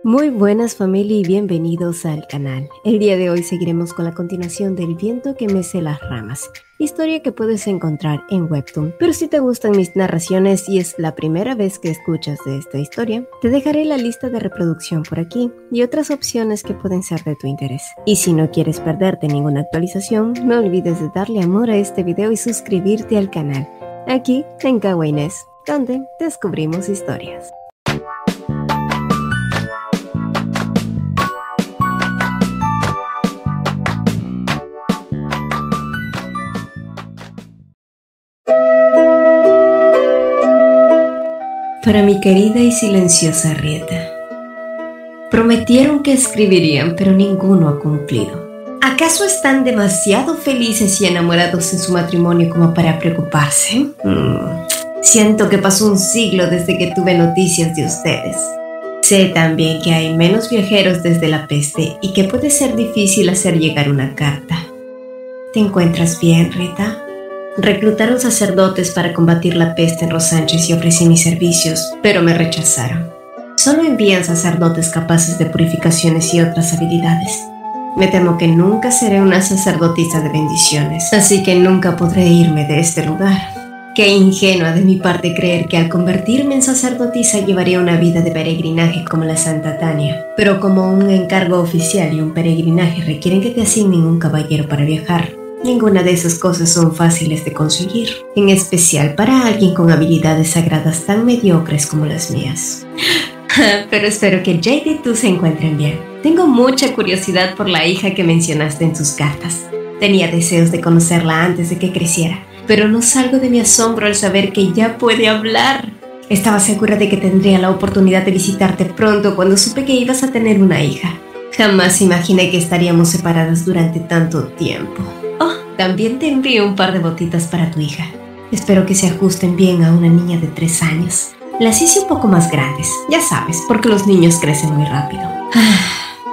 Muy buenas familia y bienvenidos al canal. El día de hoy seguiremos con la continuación del viento que mece las ramas, historia que puedes encontrar en Webtoon. Pero si te gustan mis narraciones y es la primera vez que escuchas de esta historia, te dejaré la lista de reproducción por aquí y otras opciones que pueden ser de tu interés. Y si no quieres perderte ninguna actualización, no olvides de darle amor a este video y suscribirte al canal, aquí en Kawaii Nest, donde descubrimos historias. Para mi querida y silenciosa Rieta. Prometieron que escribirían, pero ninguno ha cumplido. ¿Acaso están demasiado felices y enamorados en su matrimonio como para preocuparse? Siento que pasó un siglo desde que tuve noticias de ustedes. Sé también que hay menos viajeros desde la peste y que puede ser difícil hacer llegar una carta. ¿Te encuentras bien, Rieta? Reclutaron sacerdotes para combatir la peste en Los Sánchez y ofrecí mis servicios, pero me rechazaron. Solo envían sacerdotes capaces de purificaciones y otras habilidades. Me temo que nunca seré una sacerdotisa de bendiciones, así que nunca podré irme de este lugar. Qué ingenua de mi parte creer que al convertirme en sacerdotisa llevaría una vida de peregrinaje como la Santa Tania. Pero como un encargo oficial y un peregrinaje requieren que te asignen un caballero para viajar, ninguna de esas cosas son fáciles de conseguir, en especial para alguien con habilidades sagradas tan mediocres como las mías. Pero espero que Jade y tú se encuentren bien. Tengo mucha curiosidad por la hija que mencionaste en tus cartas. Tenía deseos de conocerla antes de que creciera, pero no salgo de mi asombro al saber que ya puede hablar. Estaba segura de que tendría la oportunidad de visitarte pronto cuando supe que ibas a tener una hija. Jamás imaginé que estaríamos separadas durante tanto tiempo. También te envío un par de botitas para tu hija. Espero que se ajusten bien a una niña de 3 años. Las hice un poco más grandes, ya sabes, porque los niños crecen muy rápido.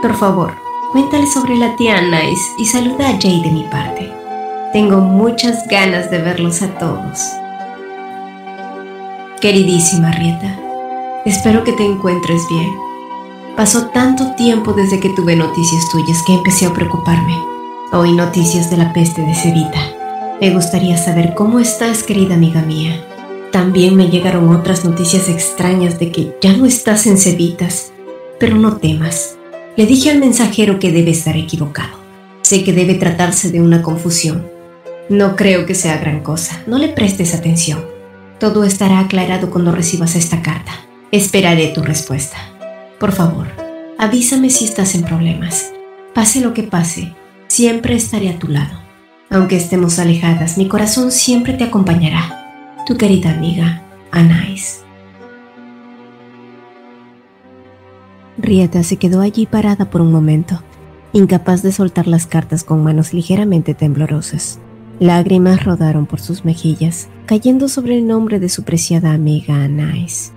Por favor, cuéntale sobre la tía Nice y saluda a Jay de mi parte. Tengo muchas ganas de verlos a todos. Queridísima Rieta, espero que te encuentres bien. Pasó tanto tiempo desde que tuve noticias tuyas que empecé a preocuparme. Oí noticias de la peste de Cevita. Me gustaría saber cómo estás, querida amiga mía. También me llegaron otras noticias extrañas de que ya no estás en Cevitas. Pero no temas. Le dije al mensajero que debe estar equivocado. Sé que debe tratarse de una confusión. No creo que sea gran cosa. No le prestes atención. Todo estará aclarado cuando recibas esta carta. Esperaré tu respuesta. Por favor, avísame si estás en problemas. Pase lo que pase, siempre estaré a tu lado. Aunque estemos alejadas, mi corazón siempre te acompañará. Tu querida amiga, Anais. Rieta se quedó allí parada por un momento, incapaz de soltar las cartas con manos ligeramente temblorosas. Lágrimas rodaron por sus mejillas, cayendo sobre el nombre de su preciada amiga Anais.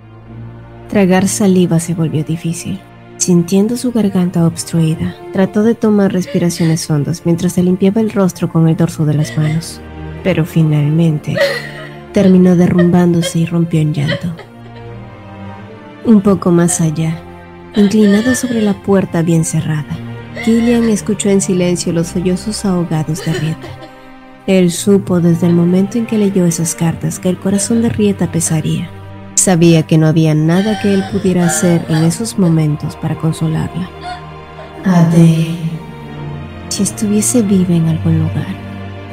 Tragar saliva se volvió difícil. Sintiendo su garganta obstruida, trató de tomar respiraciones hondas mientras se limpiaba el rostro con el dorso de las manos. Pero finalmente, terminó derrumbándose y rompió en llanto. Un poco más allá, inclinado sobre la puerta bien cerrada, Killian escuchó en silencio los sollozos ahogados de Rieta. Él supo desde el momento en que leyó esas cartas que el corazón de Rieta pesaría. Sabía que no había nada que él pudiera hacer en esos momentos para consolarla. Adele. Si estuviese viva en algún lugar,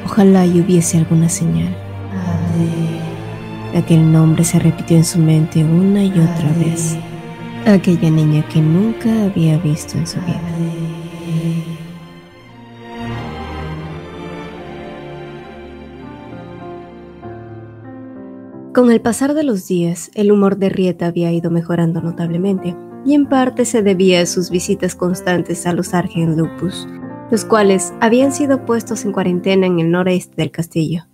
ojalá y hubiese alguna señal. Adele. Aquel nombre se repitió en su mente una y otra vez. Aquella niña que nunca había visto en su vida. Con el pasar de los días, el humor de Rieta había ido mejorando notablemente, y en parte se debía a sus visitas constantes a los Argent Lupus, los cuales habían sido puestos en cuarentena en el noreste del castillo.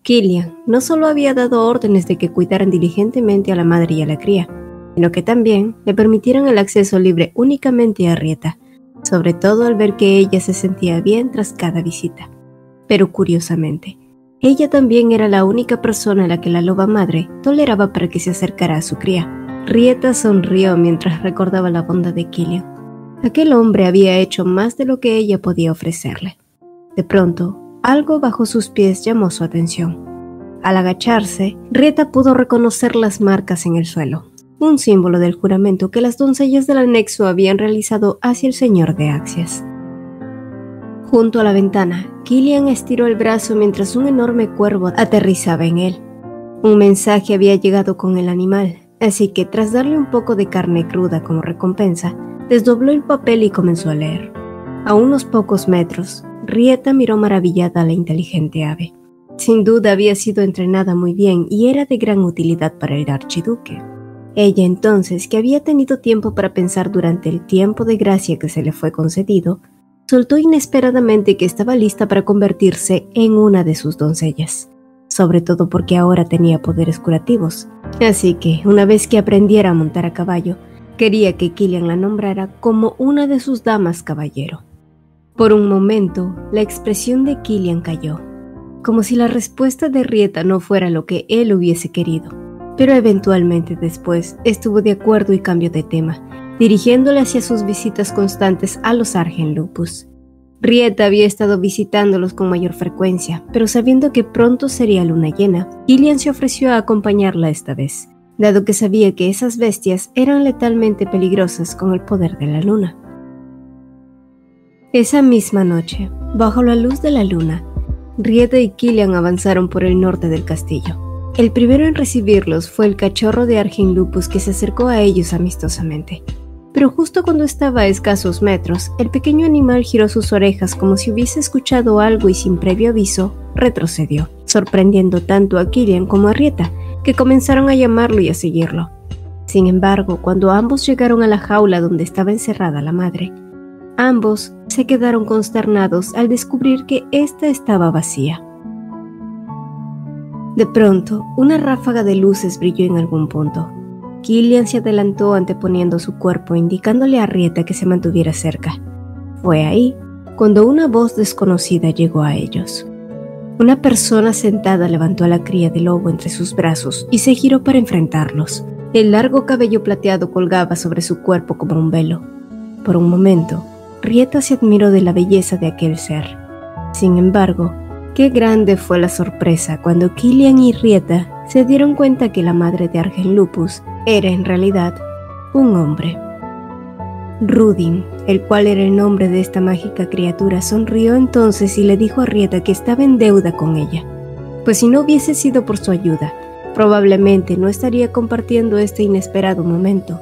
Killian no solo había dado órdenes de que cuidaran diligentemente a la madre y a la cría, sino que también le permitieran el acceso libre únicamente a Rieta, sobre todo al ver que ella se sentía bien tras cada visita. Pero curiosamente, ella también era la única persona a la que la loba madre toleraba para que se acercara a su cría, Rieta sonrió mientras recordaba la bondad de Killian. Aquel hombre había hecho más de lo que ella podía ofrecerle. De pronto, algo bajo sus pies llamó su atención. Al agacharse, Rieta pudo reconocer las marcas en el suelo, un símbolo del juramento que las doncellas del anexo habían realizado hacia el señor de Axias. Junto a la ventana, Killian estiró el brazo mientras un enorme cuervo aterrizaba en él. Un mensaje había llegado con el animal, así que tras darle un poco de carne cruda como recompensa, desdobló el papel y comenzó a leer. A unos pocos metros, Rieta miró maravillada a la inteligente ave. Sin duda había sido entrenada muy bien y era de gran utilidad para el archiduque. Ella entonces, que había tenido tiempo para pensar durante el tiempo de gracia que se le fue concedido, soltó inesperadamente que estaba lista para convertirse en una de sus doncellas, sobre todo porque ahora tenía poderes curativos. Así que, una vez que aprendiera a montar a caballo, quería que Killian la nombrara como una de sus damas caballero. Por un momento, la expresión de Killian cayó, como si la respuesta de Rieta no fuera lo que él hubiese querido, pero eventualmente después estuvo de acuerdo y cambió de tema, dirigiéndole hacia sus visitas constantes a los Argen Lupus. Rieta había estado visitándolos con mayor frecuencia, pero sabiendo que pronto sería luna llena, Killian se ofreció a acompañarla esta vez, dado que sabía que esas bestias eran letalmente peligrosas con el poder de la luna. Esa misma noche, bajo la luz de la luna, Rieta y Killian avanzaron por el norte del castillo. El primero en recibirlos fue el cachorro de Argen Lupus que se acercó a ellos amistosamente. Pero justo cuando estaba a escasos metros, el pequeño animal giró sus orejas como si hubiese escuchado algo y sin previo aviso, retrocedió, sorprendiendo tanto a Killian como a Rieta, que comenzaron a llamarlo y a seguirlo. Sin embargo, cuando ambos llegaron a la jaula donde estaba encerrada la madre, ambos se quedaron consternados al descubrir que ésta estaba vacía. De pronto, una ráfaga de luces brilló en algún punto. Killian se adelantó anteponiendo su cuerpo, indicándole a Rieta que se mantuviera cerca. Fue ahí cuando una voz desconocida llegó a ellos. Una persona sentada levantó a la cría de lobo entre sus brazos y se giró para enfrentarlos. El largo cabello plateado colgaba sobre su cuerpo como un velo. Por un momento, Rieta se admiró de la belleza de aquel ser. Sin embargo, qué grande fue la sorpresa cuando Killian y Rieta se dieron cuenta que la madre de Argen Lupus era en realidad un hombre. Rudin, el cual era el nombre de esta mágica criatura, sonrió entonces y le dijo a Rieta que estaba en deuda con ella, pues si no hubiese sido por su ayuda, probablemente no estaría compartiendo este inesperado momento.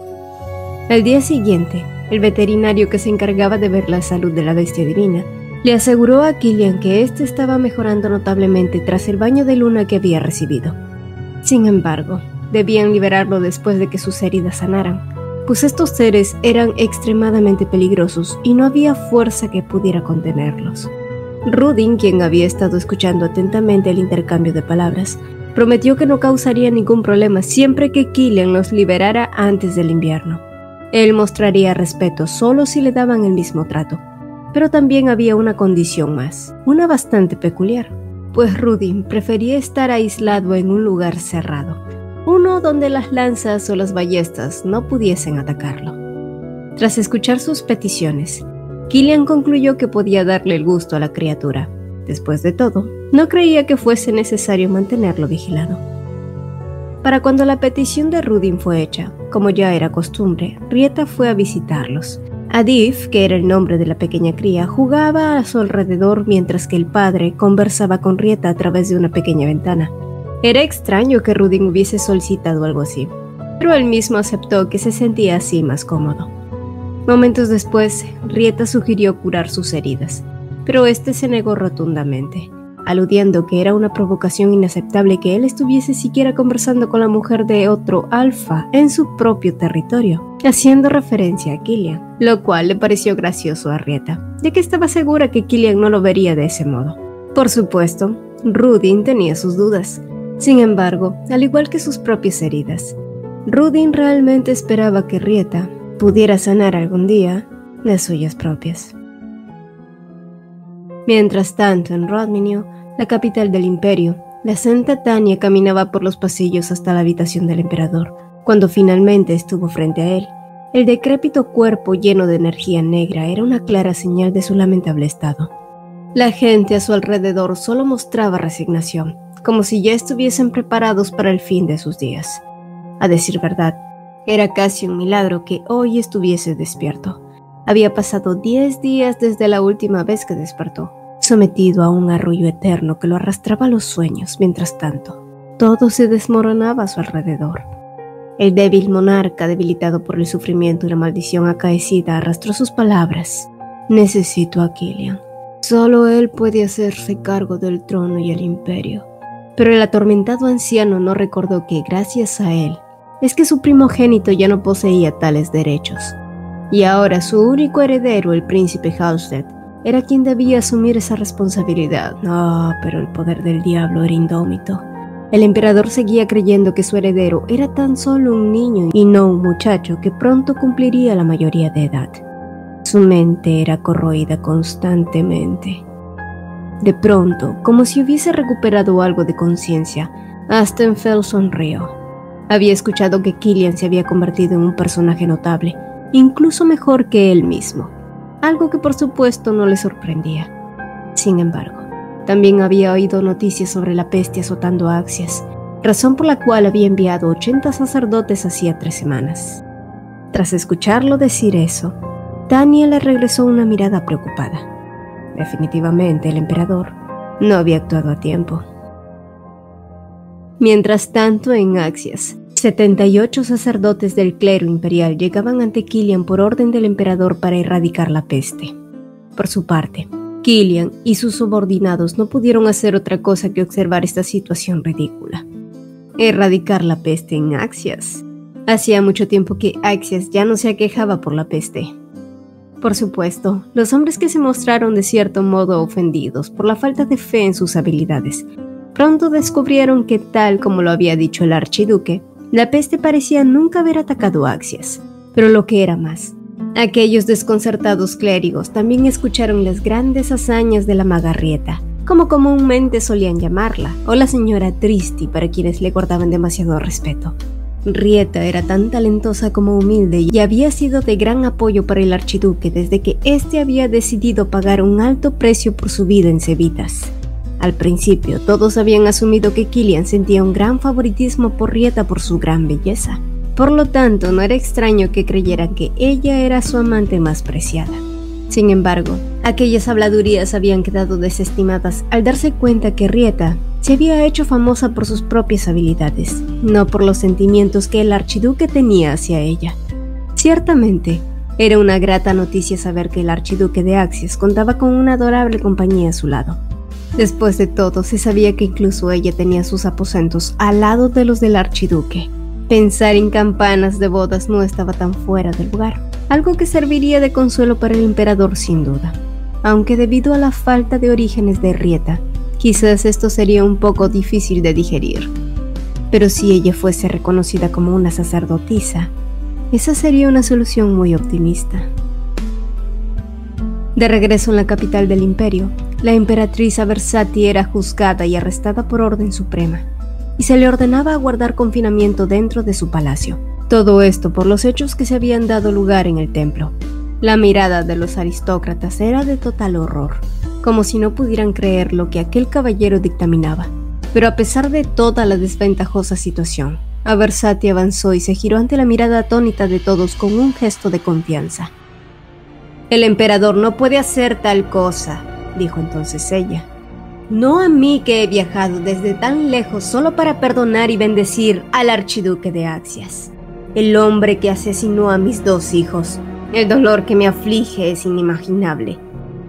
Al día siguiente, el veterinario que se encargaba de ver la salud de la bestia divina le aseguró a Killian que éste estaba mejorando notablemente tras el baño de luna que había recibido. Sin embargo, debían liberarlo después de que sus heridas sanaran, pues estos seres eran extremadamente peligrosos y no había fuerza que pudiera contenerlos. Rudin, quien había estado escuchando atentamente el intercambio de palabras, prometió que no causaría ningún problema siempre que Killian los liberara antes del invierno. Él mostraría respeto solo si le daban el mismo trato. Pero también había una condición más, una bastante peculiar, pues Rudin prefería estar aislado en un lugar cerrado, uno donde las lanzas o las ballestas no pudiesen atacarlo. Tras escuchar sus peticiones, Killian concluyó que podía darle el gusto a la criatura. Después de todo, no creía que fuese necesario mantenerlo vigilado. Para cuando la petición de Rudin fue hecha, como ya era costumbre, Rieta fue a visitarlos. Adif, que era el nombre de la pequeña cría, jugaba a su alrededor mientras que el padre conversaba con Rieta a través de una pequeña ventana. Era extraño que Rudin hubiese solicitado algo así, pero él mismo aceptó que se sentía así más cómodo. Momentos después, Rieta sugirió curar sus heridas, pero este se negó rotundamente, aludiendo que era una provocación inaceptable que él estuviese siquiera conversando con la mujer de otro alfa en su propio territorio, haciendo referencia a Killian, lo cual le pareció gracioso a Rieta, ya que estaba segura que Killian no lo vería de ese modo. Por supuesto, Rudin tenía sus dudas. Sin embargo, al igual que sus propias heridas, Rudin realmente esperaba que Rieta pudiera sanar algún día las suyas propias. Mientras tanto, en Rodminio, la capital del imperio, la Santa Tania caminaba por los pasillos hasta la habitación del emperador, Cuando finalmente estuvo frente a él, el decrépito cuerpo lleno de energía negra era una clara señal de su lamentable estado. La gente a su alrededor solo mostraba resignación, como si ya estuviesen preparados para el fin de sus días. A decir verdad, era casi un milagro que hoy estuviese despierto. Había pasado 10 días desde la última vez que despertó, sometido a un arrullo eterno que lo arrastraba a los sueños. Mientras tanto, todo se desmoronaba a su alrededor. El débil monarca, debilitado por el sufrimiento y la maldición acaecida, arrastró sus palabras. Necesito a Killian. Solo él puede hacerse cargo del trono y el imperio. Pero el atormentado anciano no recordó que, gracias a él, es que su primogénito ya no poseía tales derechos. Y ahora su único heredero, el príncipe Halstead, era quien debía asumir esa responsabilidad. Pero el poder del diablo era indómito. El emperador seguía creyendo que su heredero era tan solo un niño y no un muchacho que pronto cumpliría la mayoría de edad. Su mente era corroída constantemente. De pronto, como si hubiese recuperado algo de conciencia, Astenfeld sonrió. Había escuchado que Killian se había convertido en un personaje notable, incluso mejor que él mismo, algo que por supuesto no le sorprendía. Sin embargo, también había oído noticias sobre la peste azotando a Axias, razón por la cual había enviado 80 sacerdotes hacía 3 semanas. Tras escucharlo decir eso, Tania le regresó una mirada preocupada. Definitivamente el emperador no había actuado a tiempo. Mientras tanto, en Axias, 78 sacerdotes del clero imperial llegaban ante Killian por orden del emperador para erradicar la peste. Por su parte, Killian y sus subordinados no pudieron hacer otra cosa que observar esta situación ridícula. Erradicar la peste en Axias. Hacía mucho tiempo que Axias ya no se aquejaba por la peste. Por supuesto, los hombres que se mostraron de cierto modo ofendidos por la falta de fe en sus habilidades, pronto descubrieron que, tal como lo había dicho el archiduque, la peste parecía nunca haber atacado a Axias. Pero lo que era más, aquellos desconcertados clérigos también escucharon las grandes hazañas de la maga Rieta, como comúnmente solían llamarla, o la señora Tristi para quienes le guardaban demasiado respeto. Rieta era tan talentosa como humilde y había sido de gran apoyo para el archiduque desde que éste había decidido pagar un alto precio por su vida en Cevitas. Al principio, todos habían asumido que Killian sentía un gran favoritismo por Rieta por su gran belleza. Por lo tanto, no era extraño que creyeran que ella era su amante más preciada. Sin embargo, aquellas habladurías habían quedado desestimadas al darse cuenta que Rieta se había hecho famosa por sus propias habilidades, no por los sentimientos que el archiduque tenía hacia ella. Ciertamente, era una grata noticia saber que el archiduque de Axias contaba con una adorable compañía a su lado. Después de todo, se sabía que incluso ella tenía sus aposentos al lado de los del archiduque. Pensar en campanas de bodas no estaba tan fuera del lugar, algo que serviría de consuelo para el emperador sin duda. Aunque debido a la falta de orígenes de Rieta, quizás esto sería un poco difícil de digerir. Pero si ella fuese reconocida como una sacerdotisa, esa sería una solución muy optimista. De regreso en la capital del imperio, la emperatriz Aversati era juzgada y arrestada por orden suprema, y se le ordenaba guardar confinamiento dentro de su palacio. Todo esto por los hechos que se habían dado lugar en el templo. La mirada de los aristócratas era de total horror, como si no pudieran creer lo que aquel caballero dictaminaba. Pero a pesar de toda la desventajosa situación, Aversati avanzó y se giró ante la mirada atónita de todos con un gesto de confianza. «El emperador no puede hacer tal cosa», dijo entonces ella. «No a mí que he viajado desde tan lejos solo para perdonar y bendecir al archiduque de Axias, el hombre que asesinó a mis 2 hijos. El dolor que me aflige es inimaginable.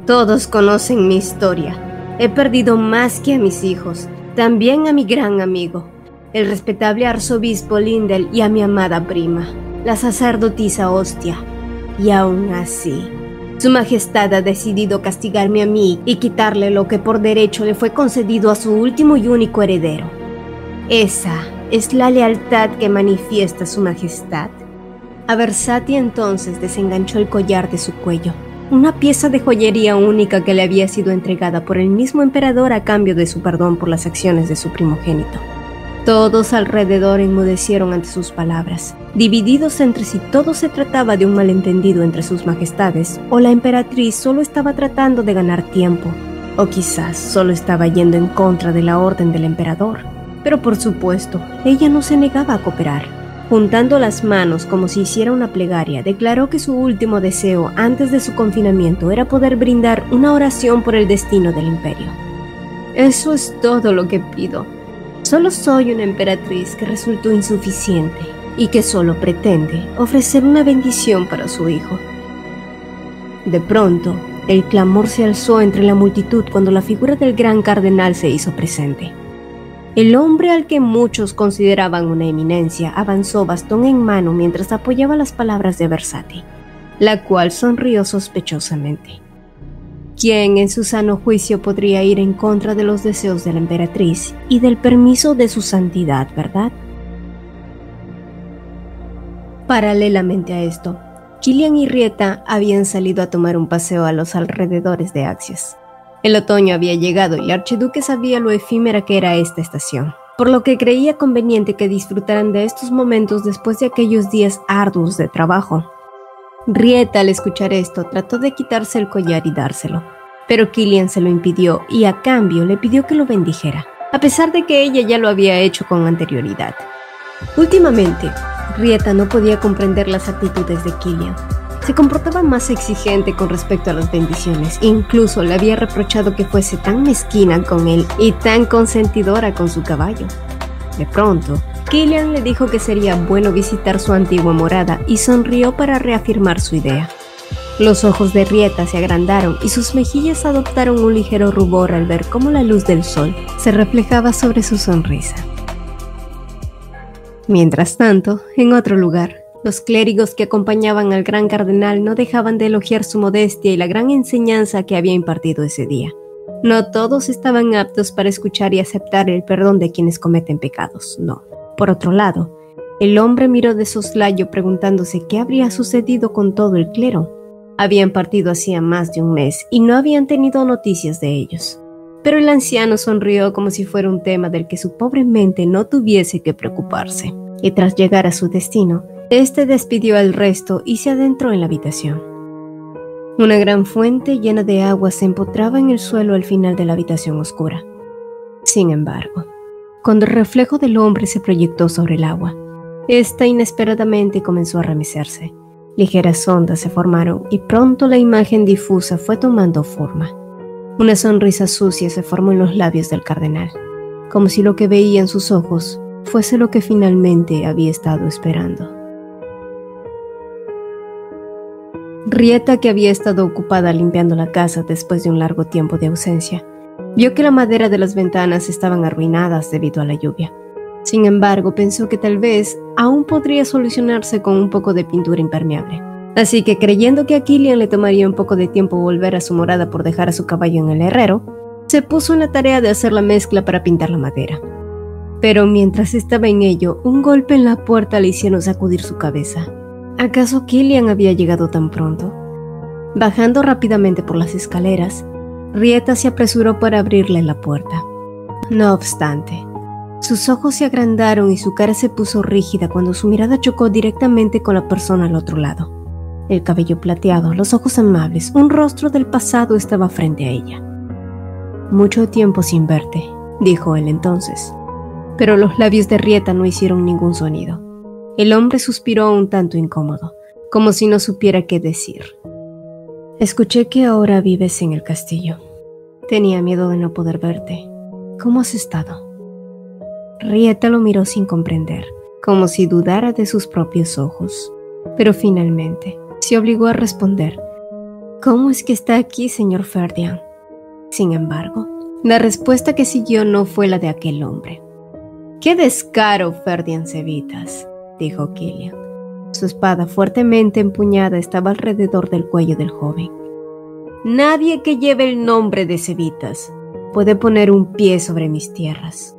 Todos conocen mi historia. He perdido más que a mis hijos, también a mi gran amigo, el respetable arzobispo Lindel, y a mi amada prima, la sacerdotisa Ostia. Y aún así, Su Majestad ha decidido castigarme a mí y quitarle lo que por derecho le fue concedido a su último y único heredero. Esa es la lealtad que manifiesta Su Majestad». Aversati entonces desenganchó el collar de su cuello, una pieza de joyería única que le había sido entregada por el mismo emperador a cambio de su perdón por las acciones de su primogénito. Todos alrededor enmudecieron ante sus palabras, divididos entre si todo se trataba de un malentendido entre sus majestades o la emperatriz solo estaba tratando de ganar tiempo, o quizás solo estaba yendo en contra de la orden del emperador. Pero por supuesto, ella no se negaba a cooperar. Juntando las manos como si hiciera una plegaria, declaró que su último deseo antes de su confinamiento era poder brindar una oración por el destino del imperio. Eso es todo lo que pido. Solo soy una emperatriz que resultó insuficiente y que solo pretende ofrecer una bendición para su hijo. De pronto, el clamor se alzó entre la multitud cuando la figura del gran cardenal se hizo presente. El hombre al que muchos consideraban una eminencia avanzó bastón en mano mientras apoyaba las palabras de Versati, la cual sonrió sospechosamente. ¿Quién en su sano juicio podría ir en contra de los deseos de la emperatriz y del permiso de su santidad, verdad? Paralelamente a esto, Kilian y Rieta habían salido a tomar un paseo a los alrededores de Axios. El otoño había llegado y el archiduque sabía lo efímera que era esta estación, por lo que creía conveniente que disfrutaran de estos momentos después de aquellos días arduos de trabajo. Rieta, al escuchar esto, trató de quitarse el collar y dárselo, pero Kilian se lo impidió y a cambio le pidió que lo bendijera, a pesar de que ella ya lo había hecho con anterioridad. Últimamente, Rieta no podía comprender las actitudes de Kilian. Se comportaba más exigente con respecto a las bendiciones, incluso le había reprochado que fuese tan mezquina con él y tan consentidora con su caballo. De pronto, Kilian le dijo que sería bueno visitar su antigua morada y sonrió para reafirmar su idea. Los ojos de Rieta se agrandaron y sus mejillas adoptaron un ligero rubor al ver cómo la luz del sol se reflejaba sobre su sonrisa. Mientras tanto, en otro lugar, los clérigos que acompañaban al gran cardenal no dejaban de elogiar su modestia y la gran enseñanza que había impartido ese día. No todos estaban aptos para escuchar y aceptar el perdón de quienes cometen pecados, no. Por otro lado, el hombre miró de soslayo preguntándose qué habría sucedido con todo el clero. Habían partido hacía más de un mes y no habían tenido noticias de ellos. Pero el anciano sonrió como si fuera un tema del que su pobre mente no tuviese que preocuparse. Y tras llegar a su destino, este despidió al resto y se adentró en la habitación. Una gran fuente llena de agua se empotraba en el suelo al final de la habitación oscura. Sin embargo, cuando el reflejo del hombre se proyectó sobre el agua, esta inesperadamente comenzó a remecerse. Ligeras ondas se formaron y pronto la imagen difusa fue tomando forma. Una sonrisa sucia se formó en los labios del cardenal, como si lo que veía en sus ojos fuese lo que finalmente había estado esperando. Rieta, que había estado ocupada limpiando la casa después de un largo tiempo de ausencia, vio que la madera de las ventanas estaban arruinadas debido a la lluvia. Sin embargo, pensó que tal vez aún podría solucionarse con un poco de pintura impermeable. Así que, creyendo que a Kilian le tomaría un poco de tiempo volver a su morada por dejar a su caballo en el herrero, se puso en la tarea de hacer la mezcla para pintar la madera. Pero mientras estaba en ello, un golpe en la puerta le hicieron sacudir su cabeza. ¿Acaso Kilian había llegado tan pronto? Bajando rápidamente por las escaleras, Rieta se apresuró para abrirle la puerta. No obstante, sus ojos se agrandaron y su cara se puso rígida cuando su mirada chocó directamente con la persona al otro lado. El cabello plateado, los ojos amables, un rostro del pasado estaba frente a ella. «Mucho tiempo sin verte», dijo él entonces. Pero los labios de Rieta no hicieron ningún sonido. El hombre suspiró un tanto incómodo, como si no supiera qué decir. «Escuché que ahora vives en el castillo. Tenía miedo de no poder verte. ¿Cómo has estado?» Rieta lo miró sin comprender, como si dudara de sus propios ojos. Pero finalmente se obligó a responder: «¿Cómo es que está aquí, señor Ferdinand?» Sin embargo, la respuesta que siguió no fue la de aquel hombre. «¡Qué descaro, Ferdinand Cevitas!», dijo Kilian. Su espada fuertemente empuñada estaba alrededor del cuello del joven. «Nadie que lleve el nombre de Cevitas puede poner un pie sobre mis tierras».